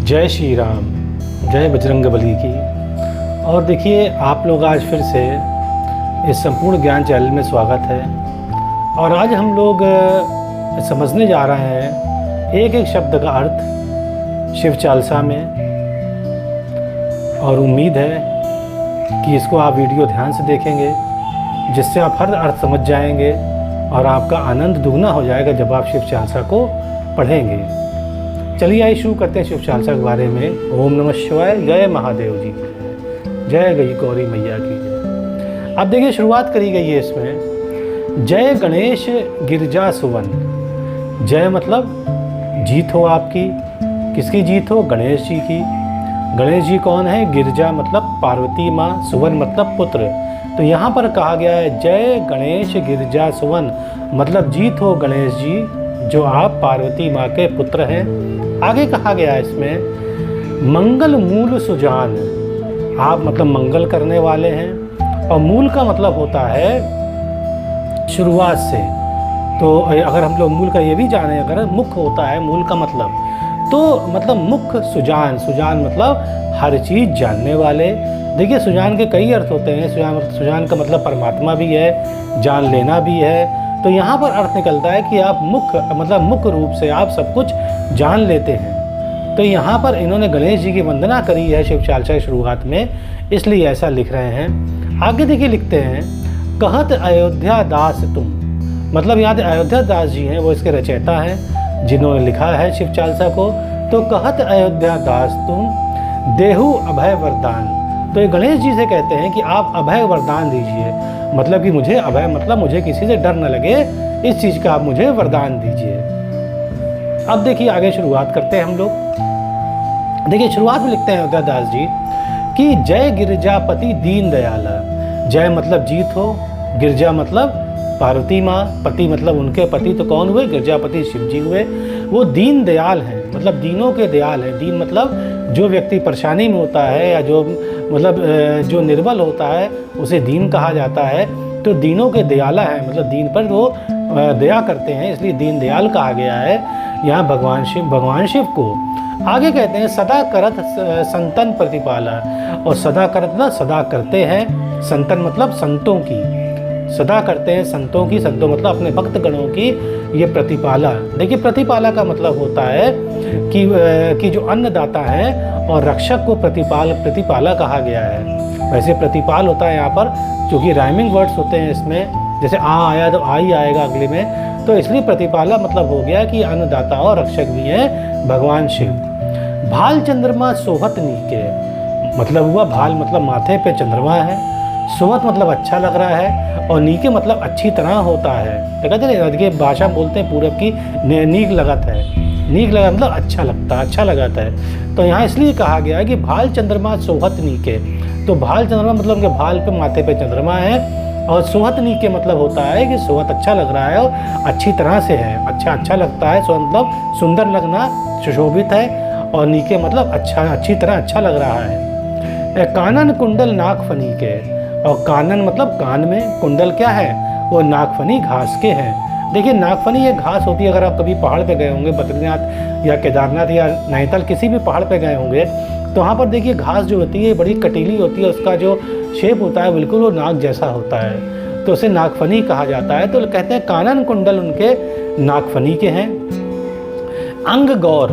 जय श्री राम, जय बजरंगबली की। और देखिए, आप लोग आज फिर से इस संपूर्ण ज्ञान चैनल में स्वागत है। और आज हम लोग समझने जा रहे हैं एक एक शब्द का अर्थ शिव चालीसा में। और उम्मीद है कि इसको आप वीडियो ध्यान से देखेंगे, जिससे आप हर अर्थ समझ जाएंगे और आपका आनंद दुगना हो जाएगा जब आप शिव चालीसा को पढ़ेंगे। चलिए आइए शुरू करते हैं शिव चालीसा के बारे में। ओम नमः शिवाय, जय महादेव जी, जय गई गौरी मैया की जय। अब देखिए, शुरुआत करी गई है इसमें, जय गणेश गिरजा सुवन। जय मतलब जीत हो आपकी। किसकी जीत हो? गणेश जी की। गणेश जी कौन है? गिरजा मतलब पार्वती माँ, सुवन मतलब पुत्र। तो यहाँ पर कहा गया है जय गणेश गिरजा सुवन, मतलब जीत हो गणेश जी जो आप पार्वती माँ के पुत्र हैं। आगे कहा गया है इसमें मंगल मूल सुजान, आप मतलब मंगल करने वाले हैं। और मूल का मतलब होता है शुरुआत से। तो अगर हम लोग मूल का ये भी जाने, अगर मुख्य होता है मूल का मतलब, तो मतलब मुख्य सुजान। सुजान मतलब हर चीज़ जानने वाले। देखिए, सुजान के कई अर्थ होते हैं। सुजान का मतलब परमात्मा भी है, जान लेना भी है। तो यहाँ पर अर्थ निकलता है कि आप मुख्य रूप से आप सब कुछ जान लेते हैं। तो यहाँ पर इन्होंने गणेश जी की वंदना करी है शिव चालीसा की शुरुआत में, इसलिए ऐसा लिख रहे हैं। आगे देखिए, लिखते हैं कहत अयोध्या दास तुम, मतलब यहाँ अयोध्या दास जी हैं, वो इसके रचयिता हैं जिन्होंने लिखा है शिव चालीसा को। तो कहत अयोध्या दास तुम देहु अभय वरदान। तो ये गणेश जी से कहते हैं कि आप अभय वरदान दीजिए, मतलब कि मुझे अभय मतलब मुझे किसी से डर न लगे, इस चीज़ का आप मुझे वरदान दीजिए। अब देखिए, आगे शुरुआत करते हैं हम लोग। देखिए, शुरुआत में लिखते हैं अयोध्या दास जी कि जय गिरजापति दीन दयाला। जय मतलब जीत हो, गिरजा मतलब पार्वती माँ, पति मतलब उनके पति तो कौन हुए? गिरजापति शिव जी हुए। वो दीन दयाल हैं, मतलब दीनों के दयाल हैं। दीन मतलब जो व्यक्ति परेशानी में होता है या जो मतलब जो निर्बल होता है उसे दीन कहा जाता है। तो दीनों के दयाला है, मतलब दीन पर वो दया करते हैं, इसलिए दीन दयाल कहा गया है यहाँ भगवान शिव को। आगे कहते हैं सदा करत संतन प्रतिपाला। और सदा करत ना सदा करते हैं, संतन मतलब संतों की, सदा करते हैं संतों की। संतों मतलब अपने भक्त गणों की ये प्रतिपाला। देखिए, प्रतिपाला का मतलब होता है कि जो अन्नदाता है, और रक्षक को प्रतिपाला कहा गया है। वैसे प्रतिपाल होता है यहाँ पर, क्योंकि राइमिंग वर्ड्स होते हैं इसमें, जैसे आ आया तो आ ही आएगा अगले में, तो इसलिए प्रतिपाला मतलब हो गया कि अन्नदाता और रक्षक भी हैं भगवान शिव। भाल चंद्रमा सोहत नीके, मतलब हुआ भाल मतलब माथे पे चंद्रमा है, सोहत मतलब अच्छा लग रहा है, और नीके मतलब अच्छी तरह होता है। तो कहते हैं, देखिए भाषा बोलते हैं पूरब की, नीक लगता है। नीक लगा मतलब अच्छा लगता है, अच्छा लगाता है। तो यहाँ इसलिए कहा गया है कि भाल चंद्रमा सोहत नीके। तो भाल चंद्रमा मतलब उनके भाल पे माथे पे चंद्रमा है, और सोहत नीके मतलब होता है कि सोहत अच्छा लग रहा है और अच्छी तरह से है, अच्छा लगता है। सोहत मतलब सुंदर लगना, सुशोभित है, और नीके मतलब अच्छा, अच्छी तरह अच्छा लग रहा है। कानन कुंडल नागफनी के, और कानन मतलब कान में, कुंडल क्या है? वो नागफनी घास के हैं। देखिए, नागफनी ये घास होती है। अगर आप कभी पहाड़ पे गए होंगे, बद्रीनाथ या केदारनाथ या नैनीताल किसी भी पहाड़ पे गए होंगे, तो वहाँ पर देखिए घास जो होती है बड़ी कटीली होती है, उसका जो शेप होता है बिल्कुल वो नाग जैसा होता है, तो उसे नागफनी कहा जाता है। तो कहते हैं कानन कुंडल उनके नागफनी के हैं। अंग गौर,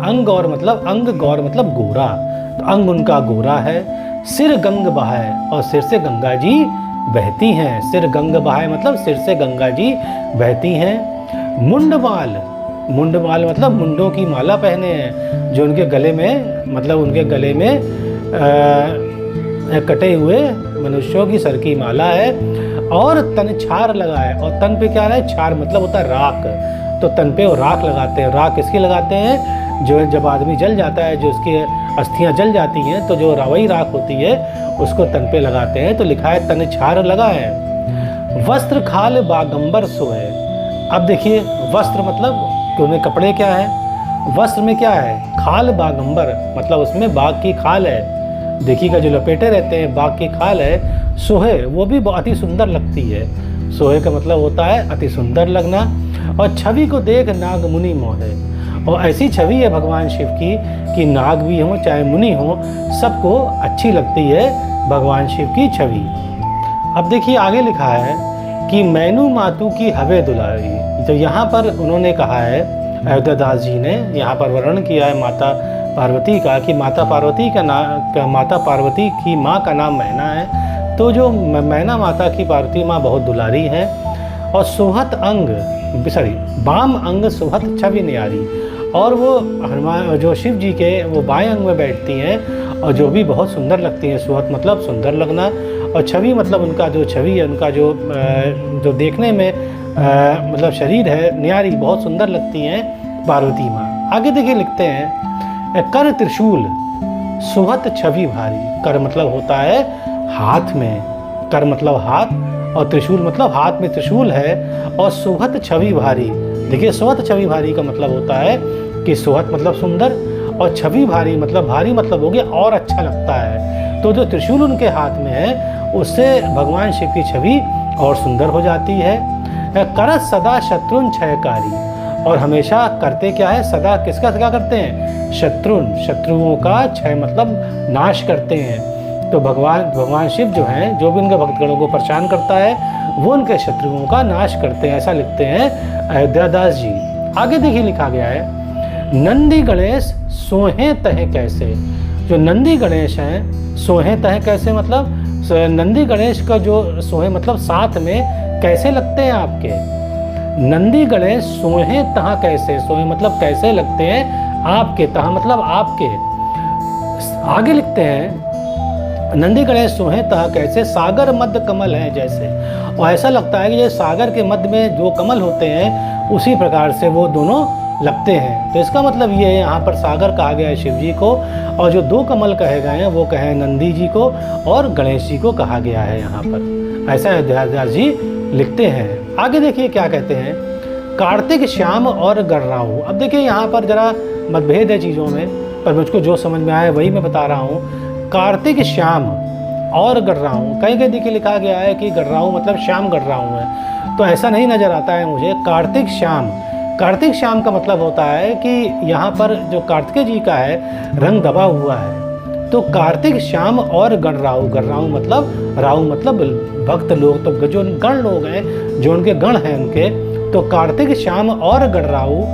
अंग गौर मतलब गोरा, तो अंग उनका गोरा है। सिर गंग बहाए, और सिर से गंगा जी बहती हैं। सिर गंग बहाए मतलब सिर से गंगा जी बहती हैं। मुंडमाल, मुंडमाल मतलब मुंडों की माला पहने हैं, जो उनके गले में, मतलब उनके गले में कटे हुए मनुष्यों की सर की माला है। और तन छार लगाए, और तन पे क्या है? छार मतलब होता है राख। तो तन पे वो राख लगाते हैं। राख किसकी लगाते हैं? जो जब आदमी जल जाता है, जो उसकी अस्थियां जल जाती हैं, तो जो रावई राख होती है उसको तन पे लगाते हैं। तो लिखा है तन छार लगा है। वस्त्र खाल बागंबर सोए। अब देखिए, वस्त्र मतलब कि उनमें कपड़े क्या है? वस्त्र में क्या है? खाल बागंबर, मतलब उसमें बाघ की खाल है। देखिएगा, जो लपेटे रहते हैं बाघ की खाल है। सोहे, वो भी बहुत ही सुंदर लगती है। सोहे का मतलब होता है अति सुंदर लगना। और छवि को देख नाग मुनि मोहे, और ऐसी छवि है भगवान शिव की कि नाग भी हो चाहे मुनि हो, सबको अच्छी लगती है भगवान शिव की छवि। अब देखिए आगे लिखा है कि मैनू मातू की हवे दुलारी। तो यहाँ पर उन्होंने कहा है, अयोध्या दास जी ने यहाँ पर वर्णन किया है माता पार्वती का, कि माता पार्वती की माँ का नाम मैना है। तो जो मैना माता की पार्वती माँ बहुत दुलारी है, और सुहत अंग बाम अंग सुहत छवि न्यारी, और वो हनुमान जो शिव जी के वो बाएं अंग में बैठती हैं, और जो भी बहुत सुंदर लगती हैं। सुहत मतलब सुंदर लगना, और छवि मतलब उनका जो छवि है, उनका जो देखने में मतलब शरीर है, न्यारी बहुत सुंदर लगती हैं पार्वती माँ। आगे देखिए लिखते हैं, कर त्रिशूल सुहत छवि भारी। कर मतलब होता है हाथ में, कर मतलब हाथ, और त्रिशूल मतलब हाथ में त्रिशूल है, और सुहत छवि भारी। देखिए सुहत छवि भारी का मतलब होता है कि सुहत मतलब सुंदर, और छवि भारी मतलब हो गया और अच्छा लगता है। तो जो त्रिशूल उनके हाथ में है, उससे भगवान शिव की छवि और सुंदर हो जाती है। करत सदा शत्रुन क्षयकारी, और हमेशा करते क्या है, सदा किसका सदा करते हैं, शत्रुओं का क्षय मतलब नाश करते हैं। तो भगवान शिव जो हैं, जो भी उनके भक्तगणों को परेशान करता है, वो उनके शत्रुओं का नाश करते हैं, ऐसा लिखते हैं अयोध्या दास जी। आगे देखिए लिखा गया है, नंदी गणेश सोहे तह कैसे। जो नंदी गणेश हैं, सोहे तह कैसे मतलब नंदी गणेश का जो सोहे मतलब साथ में कैसे लगते हैं आपके। नंदी गणेश सोहे तह कैसे, सोहे मतलब कैसे लगते हैं आपके, तह मतलब आपके। आगे लिखते हैं, नंदी गणेश सोहे तह कैसे सागर मध्य कमल हैं जैसे। और ऐसा लगता है कि जैसे सागर के मध्य में जो कमल होते हैं, उसी प्रकार से वो दोनों लगते हैं। तो इसका मतलब ये है, यहाँ पर सागर कहा गया है शिव जी को, और जो दो कमल कहे गए हैं वो कहे नंदी जी को और गणेश जी को कहा गया है यहाँ पर, ऐसा अयोध्या जी लिखते हैं। आगे देखिए क्या कहते हैं, कार्तिक श्याम और गर्राऊ। अब देखिए यहाँ पर जरा मतभेद है चीज़ों में, पर मुझको जो समझ में आया वही मैं बता रहा हूँ। कार्तिक श्याम और गर्राऊ, कहीं कहीं देखिए लिखा गया है कि गर्राऊ मतलब श्याम गर्राऊ है, तो ऐसा नहीं नज़र आता है मुझे। कार्तिक श्याम का मतलब होता है कि यहाँ पर जो कार्तिकेय जी का है रंग दबा हुआ है। तो कार्तिक श्याम और गणराऊ मतलब राऊ मतलब भक्त लोग, तो जो गण लोग हैं, जो उनके गण हैं उनके, तो कार्तिक श्याम और गणराऊ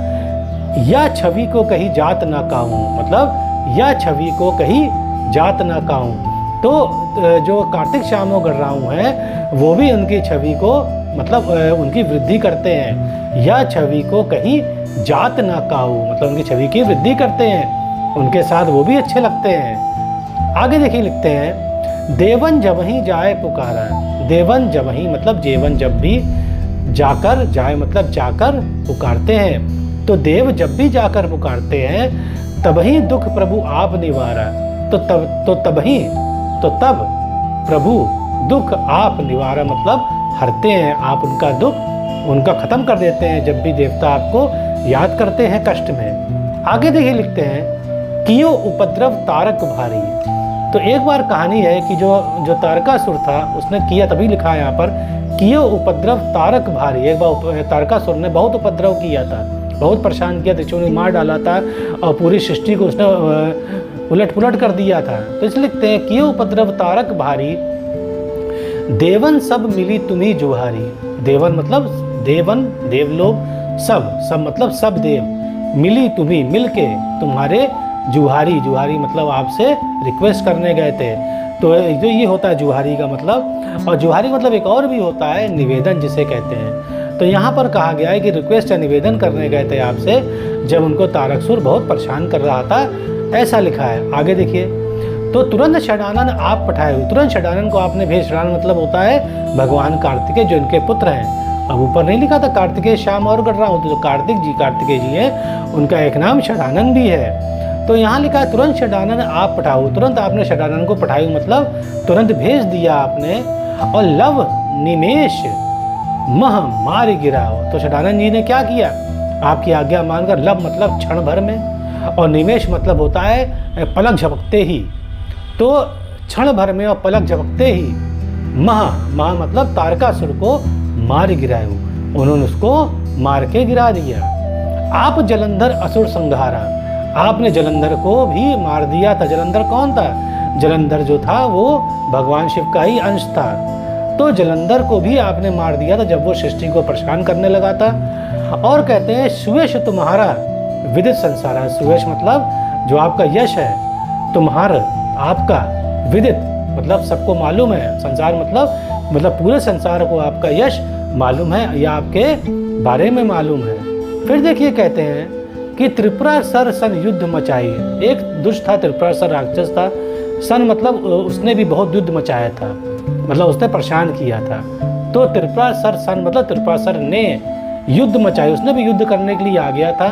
या छवि को कहीं जात ना काहूँ, मतलब या छवि को कहीं जात ना काहूँ। तो जो कार्तिक श्याम और गणराऊ हैं, वो भी उनकी छवि को मतलब उनकी वृद्धि करते हैं, या छवि को कहीं जात ना काहू मतलब उनकी छवि की वृद्धि करते हैं, उनके साथ वो भी अच्छे लगते हैं। आगे देखिए लिखते हैं, देवन जब ही जाए पुकारा। देवन जब ही मतलब जेवन जब भी, जाकर जाए मतलब जाकर पुकारते हैं। तो देव जब भी जाकर पुकारते हैं, तभी दुख प्रभु आप निवारा। तब प्रभु दुख आप निवारा मतलब हरते हैं, आप उनका दुख उनका ख़त्म कर देते हैं जब भी देवता आपको याद करते हैं कष्ट में। आगे देखिए लिखते हैं, कियो उपद्रव तारक भारी। तो एक बार कहानी है कि जो तारकासुर था, उसने किया, तभी लिखा है यहाँ पर, कियो उपद्रव तारक भारी। एक बार तारकासुर ने बहुत उपद्रव किया था, बहुत परेशान किया, त्रिशूल ने मार डाला था और पूरी सृष्टि को उसने उलट पुलट कर दिया था। तो इसलिए लिखते हैं, कियो उपद्रव तारक भारी, देवन सब मिली तुम्ही जुहारी। देवन मतलब देवन देवलोक, सब मतलब सब देव, मिली तुम्ही मिलके तुम्हारे जुहारी मतलब आपसे रिक्वेस्ट करने गए थे। तो जो ये होता है जुहारी का मतलब, और जुहारी मतलब एक और भी होता है निवेदन जिसे कहते हैं। तो यहाँ पर कहा गया है कि रिक्वेस्ट या निवेदन करने गए थे आपसे, जब उनको तारकासुर बहुत परेशान कर रहा था, ऐसा लिखा है। आगे देखिए, तो तुरंत षडानन आप पठाए हुए। तुरंत षडानन को आपने भेज, षडानन मतलब होता है भगवान कार्तिकेय जो इनके पुत्र हैं। अब ऊपर नहीं लिखा था कार्तिकेय श्याम और गणराऊ, तो जो कार्तिकेय जी हैं उनका एक नाम षडानन भी है। तो यहाँ लिखा है तुरंत षडानन आप पठाओ। तुरंत आपने षडानन को पठाई मतलब तुरंत भेज दिया आपने। और लव निमेश मह मार गिराओ। तो षडानन जी ने क्या किया, आपकी आज्ञा मानकर, लव मतलब क्षण भर में, और निमेश मतलब होता है पलक झपकते ही। तो क्षण भर में और पलक झपकते ही महा मतलब तारकासुर को मार गिराए, उन्होंने उसको मार के गिरा दिया। आप जलंधर असुर संहारा, आपने जलंधर को भी मार दिया था। जलंधर कौन था? जलंधर जो था वो भगवान शिव का ही अंश था। तो जलंधर को भी आपने मार दिया था जब वो सृष्टि को परेशान करने लगा था। और कहते हैं सुयश तुम्हारा विदित संसारा, सुयश मतलब जो आपका यश है, तुम्हारा आपका, विदित मतलब सबको मालूम है, संसार मतलब पूरे संसार को आपका यश मालूम है या आपके बारे में मालूम है। फिर देखिए कहते हैं कि त्रिपुरासुर सन युद्ध मचाई। एक दुष्ट था, त्रिपुरासुर राक्षस था। सन मतलब उसने भी बहुत युद्ध मचाया था, मतलब उसने परेशान किया था। तो त्रिपुरासुर सन मतलब त्रिपुरासुर ने युद्ध मचाई, उसने भी युद्ध करने के लिए आ गया था।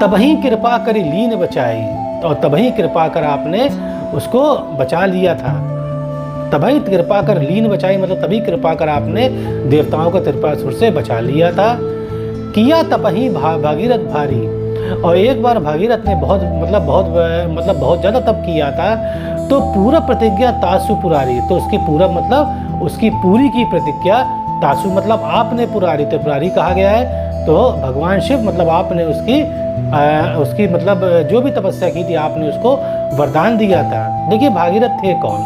तबही कृपा करी लीन बचाई, और तबही कृपा कर आपने उसको बचा लिया था। तबही कृपा कर लीन बचाई मतलब तभी कृपा कर आपने देवताओं को त्रिपुरासुर से बचा लिया था। किया तपही भागीरथ भारी, और एक बार भागीरथ ने बहुत ज़्यादा तप किया था। तो पूरा प्रतिज्ञा तासु पुरारी, तो उसकी पूरा मतलब उसकी पूरी की प्रतिज्ञा, तासु मतलब आपने पुरारी, तो पुरारी कहा गया है। तो भगवान शिव मतलब आपने उसकी मतलब जो भी तपस्या की थी आपने उसको वरदान दिया था। देखिए भागीरथ थे कौन?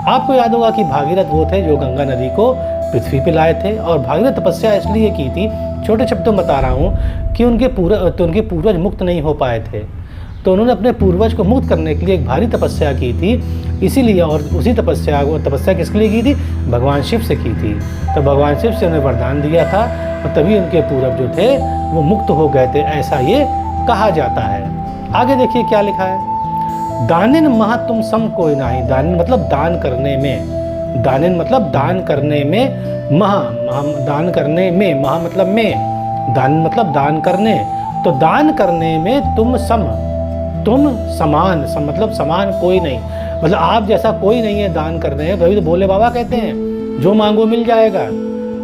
आपको याद होगा कि भागीरथ वो थे जो गंगा नदी को पृथ्वी पे लाए थे। और भागीरथ तपस्या इसलिए की थी, छोटे शब्दों में बता रहा हूँ, कि उनके पूर्वज मुक्त नहीं हो पाए थे, तो उन्होंने अपने पूर्वज को मुक्त करने के लिए एक भारी तपस्या की थी। इसीलिए, और उसी तपस्या किसके लिए की थी? भगवान शिव से की थी। तो भगवान शिव से उन्हें वरदान दिया था और तभी उनके पूर्वज जो थे वो मुक्त हो गए थे, ऐसा ये कहा जाता है। आगे देखिए क्या लिखा है। दानिन महा तुम सम कोई नाही, दानिन मतलब दान करने में, दानिन मतलब दान करने में, दान करने में, महा मतलब में, दान मतलब दान करने, तो दान करने में तुम समान, मतलब समान कोई नहीं, मतलब आप जैसा कोई नहीं है दान करने में। तभी तो भोले बाबा कहते हैं जो मांगो मिल जाएगा,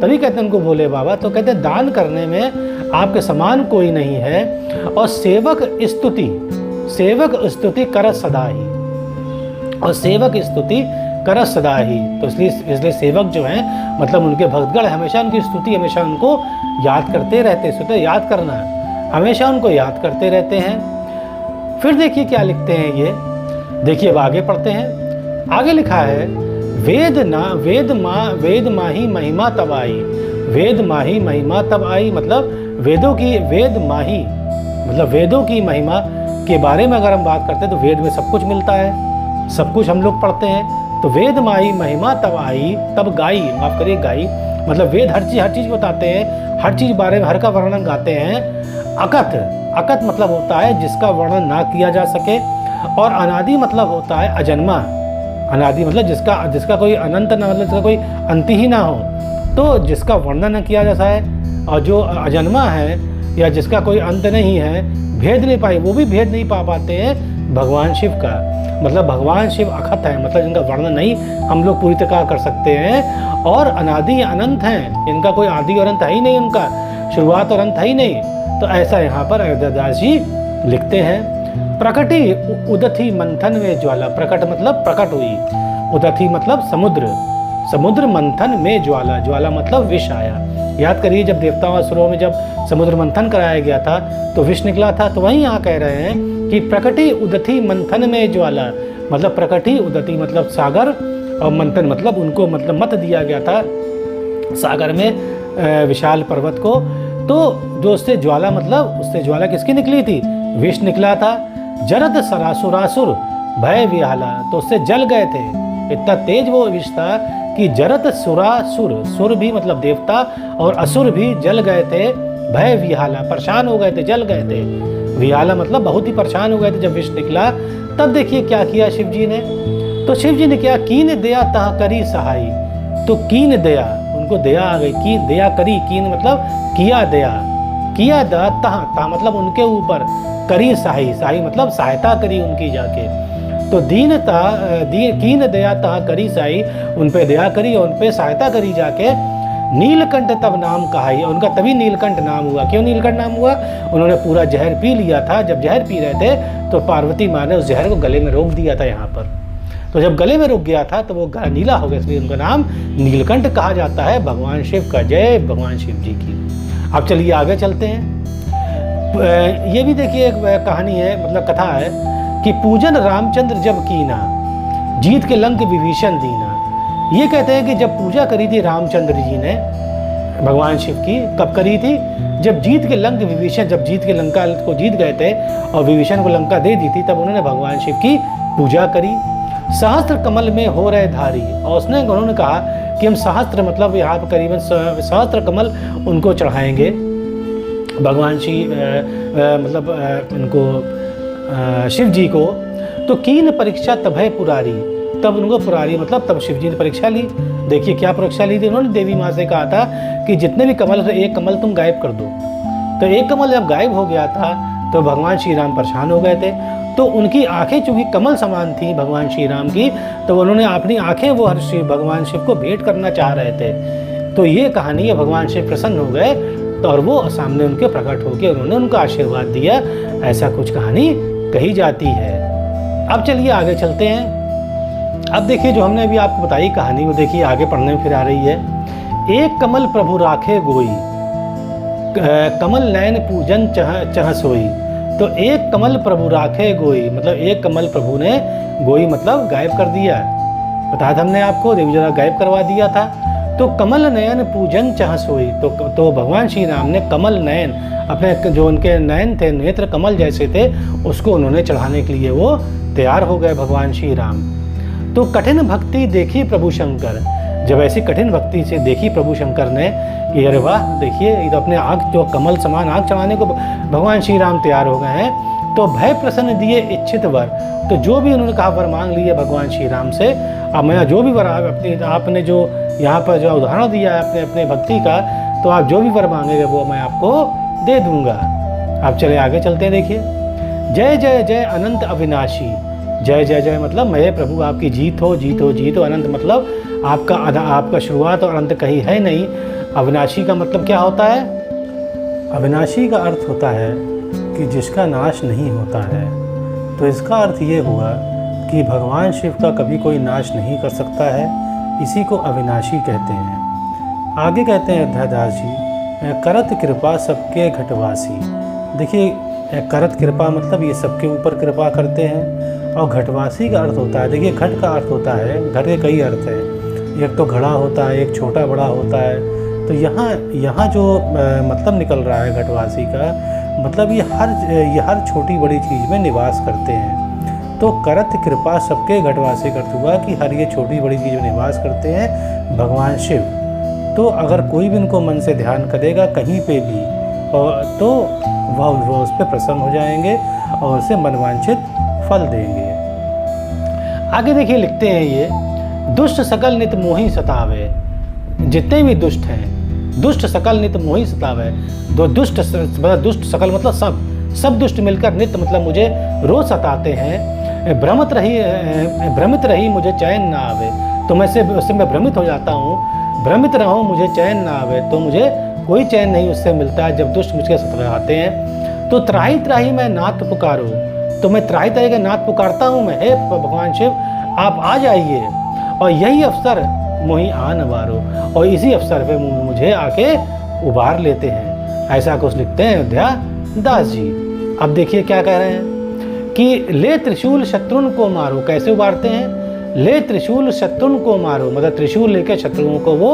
तभी कहते हैं उनको भोले बाबा। तो कहते हैं दान करने में आपके समान कोई नहीं है। और सेवक स्तुति कर सदा ही, और सेवक स्तुति कर सदा ही, तो इसलिए सेवक जो हैं मतलब उनके भक्तगण हमेशा उनकी स्तुति, हमेशा उनको याद करते रहते, स्तुति याद करना, हमेशा उनको याद करते रहते हैं। फिर देखिए क्या लिखते हैं ये, देखिए अब आगे पढ़ते हैं। आगे लिखा है वेद माही महिमा तब आई, वेद माही महिमा तब आई मतलब वेदों की महिमा के बारे में अगर हम बात करते हैं तो वेद में सब कुछ मिलता है, सब कुछ हम लोग पढ़ते हैं। तो वेद माही महिमा तब आई, तब गाई, माफ करिए गाई, मतलब वेद हर चीज़ बताते हैं, हर चीज़ बारे में हर का वर्णन गाते हैं। अकथ मतलब होता है जिसका वर्णन ना किया जा सके, और अनादि मतलब होता है अजन्मा, अनादि मतलब जिसका कोई अनंत ना, मतलब जिसका कोई अंत ही ना हो, तो जिसका वर्णन न किया जाता है। और जो अजन्मा है या जिसका कोई अंत नहीं है, भेद नहीं पाए, वो भी भेद नहीं पा पाते हैं भगवान शिव का, मतलब भगवान शिव अखत है, मतलब जिनका वर्णन नहीं हम लोग पूरी तरह कर सकते हैं। और अनादि अनंत हैं, इनका कोई आदि और अंत है ही नहीं, उनका शुरुआत और अंत है ही नहीं। तो ऐसा यहाँ पर अयोध्यादास जी लिखते हैं। प्रकटी उदथी मंथन में ज्वाला, प्रकट मतलब प्रकट हुई, उदथी मतलब समुद्र मंथन में ज्वाला, ज्वाला मतलब विष आया। याद करिए जब देवताओं असुरों में जब समुद्र मंथन कराया गया था तो विष निकला था, तो वहीं यहाँ कह रहे हैं कि प्रकटी उदथी मंथन में ज्वाला, मतलब प्रकटी उदती मतलब सागर, और मंथन मतलब उनको मतलब मत दिया गया था सागर में विशाल पर्वत को। तो जो उससे ज्वाला मतलब उससे ज्वाला किसकी निकली थी? विष निकला था। जरद सरासुरासुर भय विहाला, तो उससे जल गए थे, इतना तेज वो विष था कि जरद सुरासुर, सुर भी मतलब देवता और असुर भी जल गए थे। भय विहाला परेशान हो गए थे, जल गए थे। विहाला मतलब बहुत ही परेशान हो गए थे जब विष निकला। तब देखिए क्या किया शिव जी ने, तो शिव जी ने क्या, कीन दया तह करी सहाई, तो कीन दया, उनको दया आ गई, की दया करी, कीन मतलब किया दया, किया दा तह मतलब उनके ऊपर, करी सहाई, सहाई मतलब सहायता करी उनकी जाके। तो कीन दया तह करी सहाई, उन पे दया करी और उन पे सहायता करी जाके। नीलकंठ तब नाम कहाई, उनका तभी नीलकंठ नाम हुआ। क्यों नीलकंठ नाम हुआ? उन्होंने पूरा जहर पी लिया था। जब जहर पी रहे थे तो पार्वती माँ ने उस जहर को गले में रोक दिया था यहाँ पर, तो जब गले में रुक गया था तो वो गला नीला हो गया, इसलिए उनका नाम नीलकंठ कहा जाता है भगवान शिव का। जय भगवान शिव जी की। अब चलिए आगे चलते हैं। ये भी देखिए एक कहानी है, मतलब कथा है कि पूजन रामचंद्र जब कीना, जीत के लंक विभीषण दीना। ये कहते हैं कि जब पूजा करी थी रामचंद्र जी ने भगवान शिव की, कब करी थी? जब जीत के लंक विभीषण, जब जीत के लंका को जीत गए थे और विभीषण को लंका दे दी थी, तब उन्होंने भगवान शिव की पूजा करी। सहस्त्र कमल में हो रहे धारी, और उन्होंने कहा कि हम सहस्त्र, मतलब यहाँ पर करीबन सहस्त्र कमल उनको चढ़ाएंगे भगवान शिव, मतलब उनको शिव जी को। तो कीन परीक्षा तभय पुरारी, तब उनको पुरारी मतलब तब शिव जी ने परीक्षा ली। देखिए क्या परीक्षा ली थी उन्होंने, देवी माँ से कहा था कि जितने भी कमल थे एक कमल तुम गायब कर दो। तो एक कमल जब गायब हो गया था तो भगवान श्री राम परेशान हो गए थे। तो उनकी आंखें चूंकि कमल समान थी भगवान श्री राम की, तो उन्होंने अपनी आंखें वो भगवान शिव को भेंट करना चाह रहे थे। तो ये कहानी है, भगवान शिव प्रसन्न हो गए तो और वो सामने उनके प्रकट होकर उन्होंने उनका आशीर्वाद दिया, ऐसा कुछ कहानी कही जाती है। अब चलिए आगे चलते हैं। अब देखिए जो हमने अभी आपको बताई कहानी, वो देखिए आगे पढ़ने में फिर आ रही है। एक कमल प्रभु राखे गोई, कमल नयन पूजन चह सोई। तो एक कमल प्रभु राखे गोई, मतलब एक कमल प्रभु ने, गोई मतलब गायब कर दिया, बताया था हमने आपको, देवी जरा गायब करवा दिया था। तो कमल नयन पूजन चह सोई, तो भगवान श्री राम ने कमल नयन, अपने जो उनके नयन थे, नेत्र कमल जैसे थे, उसको उन्होंने चढ़ाने के लिए वो तैयार हो गए भगवान श्री राम। तो कठिन भक्ति देखी प्रभु शंकर, जब ऐसी कठिन भक्ति से देखी प्रभु शंकर ने कि अरे वाह, देखिए ये तो अपने आँख, जो कमल समान आँख चढ़ाने को भगवान श्री राम तैयार हो गए हैं। तो भय प्रसन्न दिए इच्छित वर, तो जो भी उन्होंने कहा वर मांग लिए भगवान श्री राम से। अब मैं जो भी वर अपनी, आपने जो यहाँ पर जो उदाहरण दिया है अपने अपने भक्ति का, तो आप जो भी वर मांगेंगे वो मैं आपको दे दूंगा। आप चले आगे चलते हैं। देखिए जय जय जय अनंत अविनाशी, जय जय जय मतलब मैं प्रभु आपकी जीत हो, जीत हो, जीत हो। अनंत मतलब आपका शुरुआत और अंत कहीं है नहीं। अविनाशी का मतलब क्या होता है? अविनाशी का अर्थ होता है कि जिसका नाश नहीं होता है। तो इसका अर्थ ये हुआ कि भगवान शिव का कभी कोई नाश नहीं कर सकता है, इसी को अविनाशी कहते हैं। आगे कहते हैं अध्यादास जी, करत कृपा सबके घटवासी। देखिए करत कृपा मतलब ये सबके ऊपर कृपा करते हैं, और घटवासी का अर्थ होता है, देखिए घट का अर्थ होता है, घट के कई अर्थ हैं, एक तो घड़ा होता है, एक छोटा बड़ा होता है। तो यहाँ जो मतलब निकल रहा है घटवासी का मतलब ये हर छोटी बड़ी चीज़ में निवास करते हैं। तो करत कृपा सबके घटवासी का अर्थ हुआ कि हर ये छोटी बड़ी चीज़ में निवास करते हैं भगवान शिव। तो अगर कोई भी इनको मन से ध्यान करेगा कहीं पे भी, तो वह उस पर प्रसन्न हो जाएंगे और उसे मनवांछित फल देंगे। आगे देखिए लिखते हैं ये, दुष्ट सकल नित मोहि सतावे। जितने भी दुष्ट हैं, दुष्ट सकल नित मोहि सतावे। दो दुष्ट सकल मतलब सब दुष्ट मिलकर नित्य मतलब मुझे रोज सताते हैं। भ्रमित रही मुझे चैन ना आवे, तो मैं उससे मैं भ्रमित हो जाता हूँ। भ्रमित रहूँ मुझे चैन ना आवे, तो मुझे कोई चैन नहीं उससे मिलता है जब दुष्ट मुझे सताते हैं। तो त्राही त्राही मैं नाथ पुकारो, तो मैं त्राही त्राही का नाथ पुकारता हूँ मैं, हे भगवान शिव आप आ जाइए, और यही अवसर मोहि आन वारो, और इसी अवसर पे मुझे आके उबार लेते हैं। ऐसा कुछ लिखते हैं अयोध्यादास जी। अब देखिए क्या कह रहे हैं कि ले त्रिशूल शत्रुन को मारो। कैसे उबारते हैं? ले त्रिशूल शत्रुन को मारो, मतलब त्रिशूल लेकर शत्रुओं को वो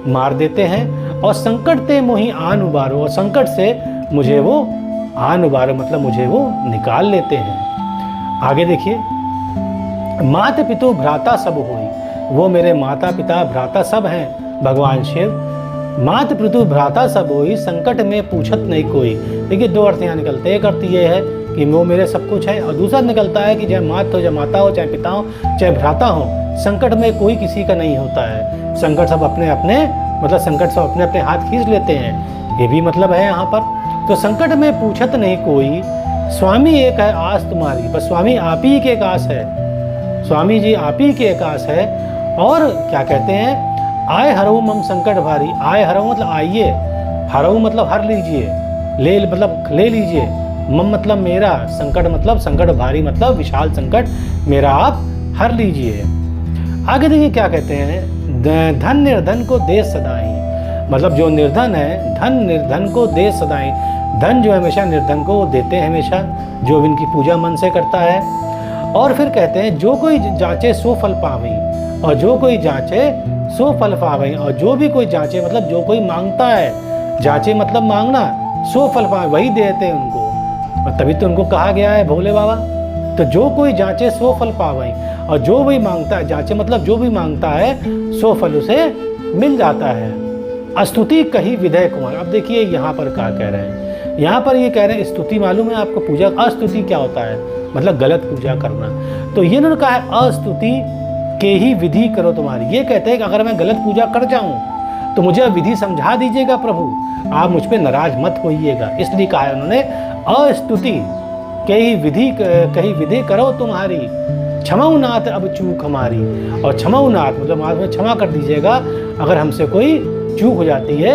मार देते हैं। और संकट ते मोहि आन उबारो, और संकट से मुझे वो आन उबारो मतलब मुझे वो निकाल लेते हैं। आगे देखिए, मात पितु भ्राता सब होई, वो मेरे माता पिता भ्राता सब हैं भगवान शिव। मात पितु भ्राता सब होई, संकट में पूछत नहीं कोई। देखिए दो अर्थ यहाँ निकलते हैं। एक अर्थ ये है कि वो मेरे सब कुछ है, और दूसरा निकलता है कि चाहे मात हो, चाहे माता हो, चाहे पिता हो, चाहे भ्राता हो, संकट में कोई किसी का नहीं होता है। संकट सब अपने अपने मतलब संकट सब अपने अपने हाथ खींच लेते हैं, ये भी मतलब है यहाँ पर। तो संकट में पूछत नहीं कोई, स्वामी एक है आस तुम्हारी, बस स्वामी आप ही के एक आस है, स्वामी जी आप ही के एक आस है। और क्या कहते हैं, आय हरऊ मम संकट भारी। आय हरऊ मतलब आइए, हरऊ मतलब हर लीजिए, ले मतलब ले लीजिए, मम मतलब मेरा, संकट मतलब संकट भारी मतलब विशाल संकट मेरा आप हर लीजिए। आगे देखिए क्या कहते हैं, धन निर्धन को दे सदाई, मतलब जो निर्धन है, धन निर्धन को दे सदाई। धन जो हमेशा निर्धन को वो देते हैं हमेशा, जो इनकी पूजा मन से करता है। और फिर कहते हैं जो कोई जांचे सो फल पावई, और जो कोई जांचे सो फल पावई, और जो भी कोई जांचे मतलब जो कोई मांगता है, जांचे मतलब मांगना, सो फल पावे वही देते हैं उनको, और तभी तो उनको कहा गया है भोले बाबा। तो जो कोई जांचे सो फल पावई, और जो भी मांगता है, जांचे मतलब जो भी मांगता है सो फल उसे मिल जाता है। स्तुति कही विधेय कुमार। अब देखिए यहाँ पर क्या कह रहे हैं, यहाँ पर ये कह रहे हैं स्तुति मालूम है आपको पूजा, अस्तुति क्या होता है, मतलब गलत पूजा करना। तो ये उन्होंने कहा है अस्तुति के ही विधि करो तुम्हारी। ये कहते हैं कि अगर मैं गलत पूजा कर जाऊं तो मुझे विधि समझा दीजिएगा प्रभु, आप मुझ पे नाराज मत होइएगा। इसलिए कहा है उन्होंने अस्तुति के ही विधि कही विधि करो तुम्हारी, क्षमाऊ नाथ अब चूक हमारी। और क्षमाऊ नाथ मतलब आप में क्षमा कर दीजिएगा अगर हमसे कोई चूक हो जाती है,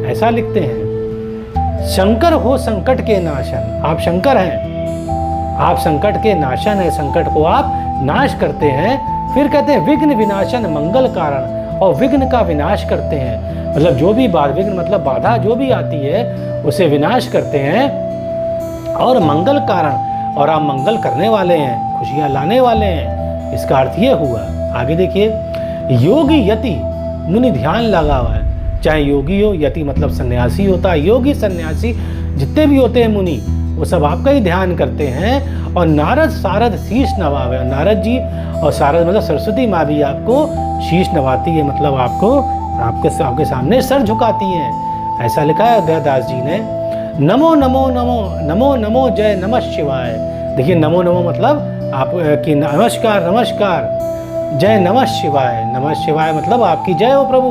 ऐसा लिखते हैं। शंकर हो संकट के नाशन, आप शंकर हैं, आप संकट के नाशन है, संकट को आप नाश करते हैं। फिर कहते हैं विघ्न विनाशन मंगल कारण, और विघ्न का विनाश करते हैं, मतलब जो भी विघ्न मतलब बाधा जो भी आती है उसे विनाश करते हैं। और मंगल कारण, और आप मंगल करने वाले हैं, खुशियां लाने वाले हैं, इसका अर्थ ये हुआ। आगे देखिए, योगी यति मुनि ध्यान लगा हुआ है, चाहे योगी हो, यति मतलब सन्यासी होता है, योगी सन्यासी जितने भी होते हैं मुनि वो सब आपका ही ध्यान करते हैं। और नारद सारद शीश नवावे, नारद जी और सारद मतलब सरस्वती माँ भी आपको शीश नवाती है, मतलब आपको आपके सामने सर झुकाती हैं, ऐसा लिखा है अध्यादास जी ने। नमो नमो नमो नमो नमो जय नमः शिवाय। देखिए नमो नमो मतलब आप की नमस्कार नमस्कार, जय नमः शिवाय, नमः शिवाय मतलब आपकी जय हो प्रभु,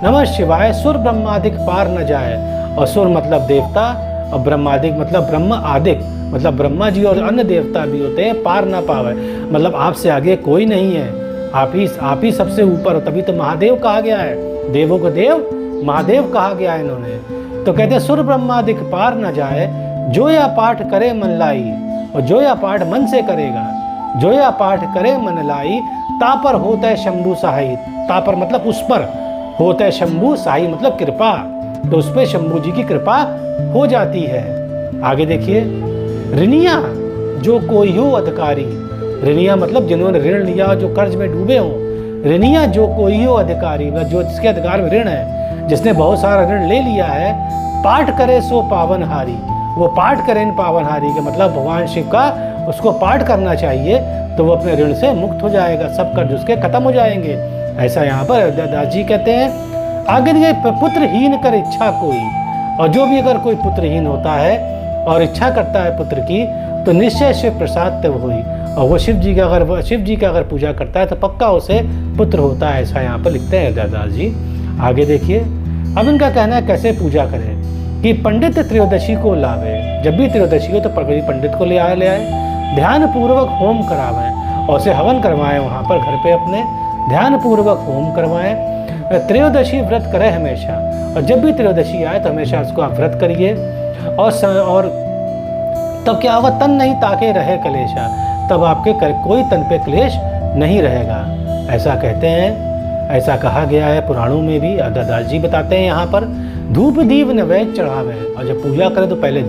नमः शिवाय। सुर ब्रह्मादिक पार न जाए, और सुर मतलब देवता, और ब्रह्मादिक मतलब ब्रह्म आदिक मतलब ब्रह्मा जी और अन्य देवता भी होते हैं, पार ना पावे मतलब आपसे आगे कोई नहीं है, आप ही सबसे ऊपर हो। तभी तो महादेव कहा गया है, देवों को देव महादेव कहा गया है इन्होंने। तो कहते हैं सुर ब्रह्मादिक पार न जाए, जो या पाठ करे मन लाई, और जो या पाठ मन से करेगा, जो या पाठ करे मन लाई, तापर होता है शंभु सहाई। तापर मतलब उस पर, होता है शंभु सहाई मतलब कृपा, तो उस पर शंभु जी की कृपा हो जाती है। आगे देखिए, ऋणिया जो कोई हो अधिकारी, ऋणिया मतलब जिन्होंने ऋण लिया, जो कर्ज में डूबे हों, ऋणिया जो कोई हो अधिकारी मतलब जो जिसके अधिकार में ऋण है, जिसने बहुत सारा ऋण ले लिया है, पाठ करे सो पावनहारी, वो पाठ करे इन पावनहारी के मतलब भगवान शिव का उसको पाठ करना चाहिए, तो वो अपने ऋण से मुक्त हो जाएगा, सब कर्ज उसके खत्म हो जाएंगे, ऐसा यहाँ पर दास जी कहते हैं। आगे देखिए, पुत्रहीन कर इच्छा कोई, और जो भी अगर कोई पुत्रहीन होता है और इच्छा करता है पुत्र की, तो निश्चय शिव प्रसाद तब हुई, और वो शिव जी का अगर पूजा करता है तो पक्का उसे पुत्र होता है, ऐसा यहाँ पर लिखते हैं दास जी। आगे देखिए, अब इनका कहना है कैसे पूजा करें, कि पंडित त्रयोदशी को लावे, जब भी त्रयोदशी हो तो पंडित को ले आए, ध्यान पूर्वक होम करावें, और उसे हवन करवाएं वहाँ पर घर पे अपने, ध्यान पूर्वक होम करवाएं। त्रयोदशी व्रत करें हमेशा, और जब भी त्रयोदशी आए तो हमेशा उसको आप व्रत करिए। और तब क्या होगा, तन नहीं ताके रहे कलेशा, तब आपके कोई तन पे क्लेश नहीं रहेगा, ऐसा कहते हैं, ऐसा कहा गया है पुराणों में भी। दास जी बताते हैं यहाँ पर, धूप दीप नैवेद्य चढ़ावें, और जब पूजा करें तो पहले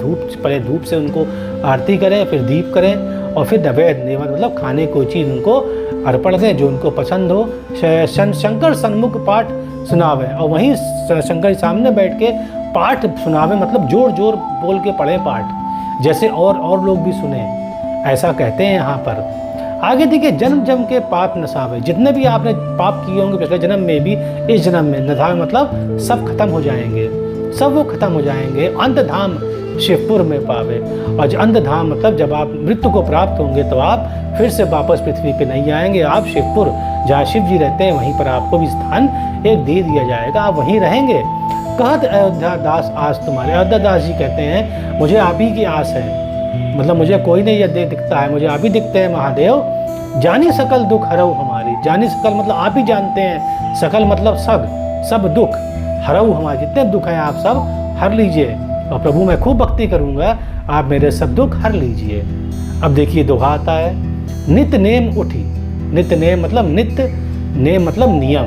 धूप से उनको आरती करें, फिर दीप करें, और फिर नैवेद्य मतलब खाने कोई चीज़ उनको अर्पण दें जो उनको पसंद हो। शंकर सन्मुख पाठ सुनावे, और वहीं शंकर जी सामने बैठ के पाठ सुनावे मतलब जोर जोर बोल के पढ़े पाठ, जैसे और लोग भी सुने, ऐसा कहते हैं यहाँ पर। आगे देखिए, जन्म जन्म के पाप नसावे, जितने भी आपने पाप किए होंगे पिछले जन्म में भी इस जन्म में, नसावे मतलब सब खत्म हो जाएंगे, सब वो खत्म हो जाएंगे। अंतधाम शिवपुर में पावे, और अंतधाम मतलब जब आप मृत्यु को प्राप्त होंगे तो आप फिर से वापस पृथ्वी पे नहीं आएंगे, आप शिवपुर जहाँ शिव जी रहते हैं वहीं पर आपको भी स्थान एक दे दिया जाएगा, आप वहीं रहेंगे। कहत अयोध्या दास आस तुम्हारे, अयोध्या दास जी कहते हैं मुझे आप ही की आस है, मतलब मुझे कोई नहीं ये दिखता है, मुझे आप ही दिखते हैं महादेव। जानी सकल दुख हरऊ हमारी, जानी सकल मतलब आप ही जानते हैं, सकल मतलब सब दुख, हरऊ हमारे जितने दुख हैं आप सब हर लीजिए, और प्रभु मैं खूब भक्ति करूँगा, आप मेरे सब दुख हर लीजिए। अब देखिए दोहा आता है, नित नेम उठी, नित नेम मतलब नित्य, नेम मतलब नियम,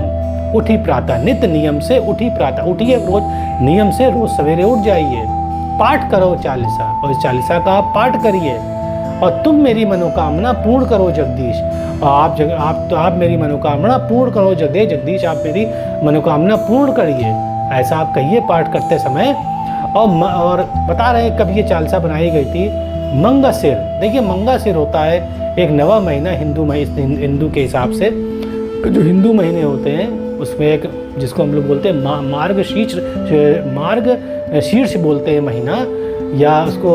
उठी प्रातः, नित्य नियम से उठी प्रातः, उठिए रोज नियम से, रोज सवेरे उठ जाइए, पाठ करो चालीसा, और इस चालीसा का आप पाठ करिए, और तुम मेरी मनोकामना पूर्ण करो जगदीश। और आप मेरी मनोकामना पूर्ण करो जगदीश, आप मेरी मनोकामना पूर्ण करिए, ऐसा आप कहिए पाठ करते समय। और बता रहे हैं कब ये चालीसा बनाई गई थी। मंगशिर, देखिए मंगशिर होता है एक नवा महीना हिंदू के हिसाब से, जो हिंदू महीने होते हैं उसमें एक, जिसको हम लोग बोलते हैं मार्गशीर्ष बोलते हैं महीना, या उसको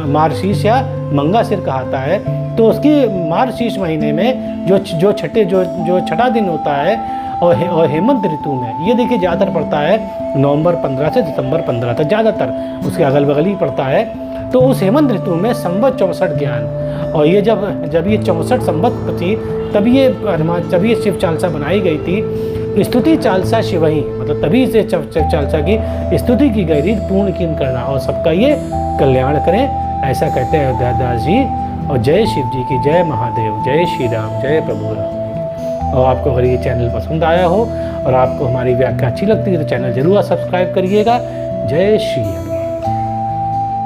मार्गशीर्ष या मंगशिर कहता है। तो उसकी मार्गशीर्ष महीने में जो छठा दिन होता है, और हेमंत ऋतु में, ये देखिए ज़्यादातर पड़ता है नवंबर 15 से दिसंबर 15 तक, ज़्यादातर उसके अगल बगल ही पड़ता है। तो उस हेमंत ऋतु में संवत 64 ज्ञान, और ये जब ये 64 संवत थी, तभी ये शिव चालीसा बनाई गई थी। स्तुति चालीसा शिव ही, मतलब तभी से शिव चालीसा की स्तुति की गई थी, पूर्ण कीन करना और सबका ये कल्याण करें, ऐसा कहते हैं अयोध्यादास जी। और जय शिव जी की जय, महादेव, जय श्री राम, जय प्रभु राम। और आपको अगर ये चैनल पसंद आया हो और आपको हमारी व्याख्या अच्छी लगती है तो चैनल जरूर सब्सक्राइब करिएगा। जय श्री राम।